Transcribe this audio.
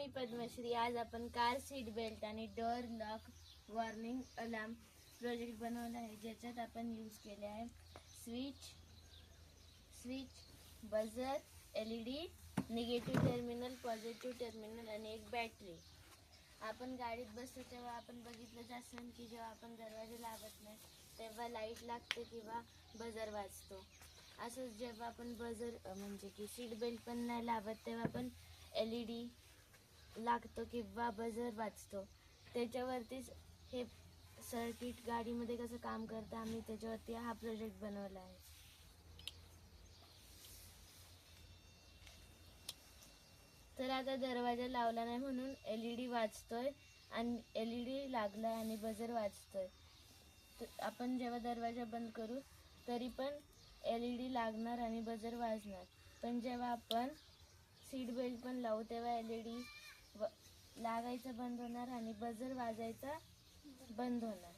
मी पद्मश्री. आज आपण car seat belt आणि door lock warning alarm project बनवला आहे, ज्याच्यात आपण यूज केले आहे switch, buzzer, LED, negative terminal, positive terminal आणि एक बॅटरी. आपण गाडीत बसतो तेव्हा आपण बघितलंच असेल की जेव्हा आपण दरवाजा लावत नाही तेव्हा लाईट लागते किंवा बझर वाजतो. असंच जेव्हा आपण बझर म्हणजे की सीट बेल्ट पण नाही लावत तेव्हा पण LED लागतो किंवा बझर वाजतो. त्याच्यावरतीच हे सर्किट गाडीमध्ये कसं काम करतं आम्ही त्याच्यावरती हा प्रोजेक्ट बनवला आहे. तर आता दरवाजा लावला नाही म्हणून LED वाजतोय आणि LED लागलाय आणि बझर वाजतोय. आपण जेव्हा दरवाजा बंद करू तरी पण LED लागणार आणि बझर वाजणार. पण जेव्हा आपण सीट बेल्ट पण लावू तेव्हा LED लागायचं बंद होणार आणि बझर वाजायचा बंद होणार.